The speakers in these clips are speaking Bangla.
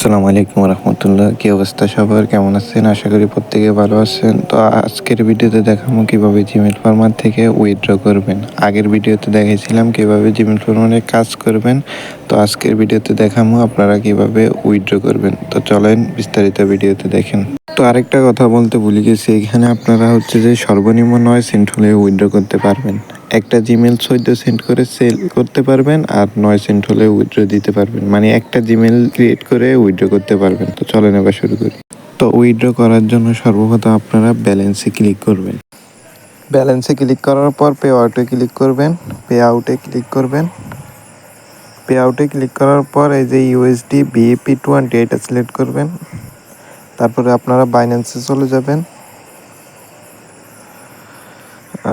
আসসালামু আলাইকুম রহমতুল্লাহ। কি অবস্থা সবার, কেমন আছেন? আশা করি প্রত্যেকে ভালো আছেন। তো আজকের ভিডিওতে দেখাবো কিভাবে জিমেল ফার্মার থেকে উইথড্র করবেন। আগের ভিডিওতে দেখাইছিলাম কিভাবে জিমেল ফার্মারে কাজ করবেন। তো আজকের ভিডিওতে দেখাবো আপনারা কিভাবে উইথড্র করবেন। তো চলেন বিস্তারিত ভিডিওতে দেখেন। তো আরেকটা কথা বলতে ভুলে গেছি, এখানে আপনারা যে সর্বনিম্ন 9 সেন্ট হলে উইথড্র করতে পারবেন। একটা জিমেল 14 সেন্ট করে সেল করতে পারবেন, আর 9 সেন্ট হলে উইথড্র দিতে পারবেন। মানে একটা জিমেল ক্রিয়েট করে উইথড্র করতে পারবেন। তো চলেন এবার শুরু করি। তো উইথড্র করার জন্য সর্বপ্রথম আপনারা ব্যালেন্সে ক্লিক করবেন। ব্যালেন্সে ক্লিক করার পর পে আউটে ক্লিক করবেন। পে আউটে ক্লিক করবেন। পে আউটে ক্লিক করার পর এই যে ইউএসডি BEP20 এটা সিলেক্ট করবেন। তারপরে আপনারা বাইন্যান্সে চলে যাবেন।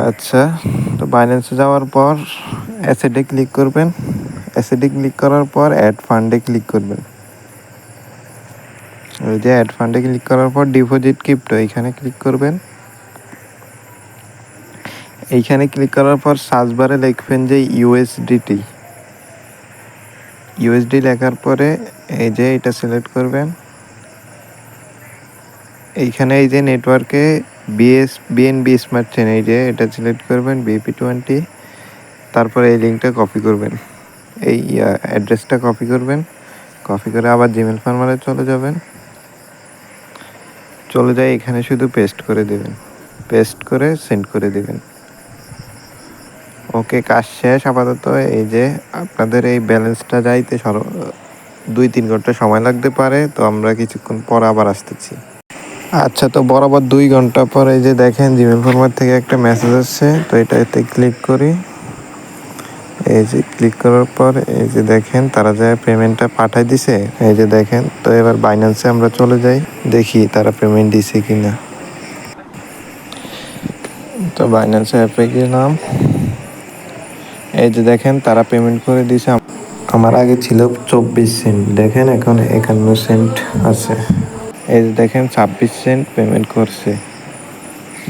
আচ্ছা, তো বাইন্যান্সে যাওয়ার পর অ্যাসেটে ক্লিক করবেন। অ্যাসেটে ক্লিক করার পর অ্যাড ফান্ডে ক্লিক করবেন। ওই যে অ্যাড ফান্ডে ক্লিক করার পর ডিপোজিট ক্রিপ্টো এইখানে ক্লিক করবেন। এইখানে ক্লিক করার পর সার্চ বারে লিখবেন যে ইউএসডি লেখার পরে এই যে এটা সিলেক্ট করবেন। এইখানে এই যে নেটওয়ার্কে বিএনবি স্মার্ট চেন এই যে এটা সিলেক্ট করবেন BEP20। তারপরে এই লিঙ্কটা কপি করবেন, এই অ্যাড্রেসটা কপি করবেন। কপি করে আবার জিমেল ফার্মারে চলে যাবেন। চলে যায় এখানে শুধু পেস্ট করে দেবেন, পেস্ট করে সেন্ড করে দেবেন। ওকে, কাজ শেষ আপাতত। এই যে আপনাদের এই ব্যালেন্সটা যাইতে 2-3 ঘন্টা সময় লাগতে পারে। তো আমরা কিছুক্ষণ পর আবার আসতেছি। আচ্ছা, তো বরাবর 2 ঘন্টা পর এই যে দেখেন জিমেল ফার্মার থেকে একটা মেসেজ আসছে। তো এটাতে ক্লিক করি। এই যে ক্লিক করার পর এই যে দেখেন তারা যে পেমেন্টটা পাঠাই দিছে, এই যে দেখেন। তো এবার বাইন্যান্সে আমরা চলে যাই, দেখি তারা পেমেন্ট দিছে কিনা। তো বাইন্যান্স অ্যাপে গেলাম। এই যে দেখেন তারা পেমেন্ট করে দিছে। আমার আগে ছিল 24 সেন্ট, দেখেন এখন 51 সেন্ট আছে। এই যে দেখেন 26 সেন্ট পেমেন্ট করছে।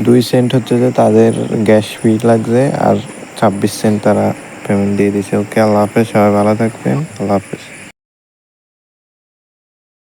2 সেন্ট হচ্ছে যে তাদের গ্যাস ফি লাগছে, আর 26 সেন্ট তারা পেমেন্ট দিয়ে দিছে। ওকে, আল্লাহ হাফেজ, সবাই ভালো থাকবেন। আল্লাহ হাফেজ।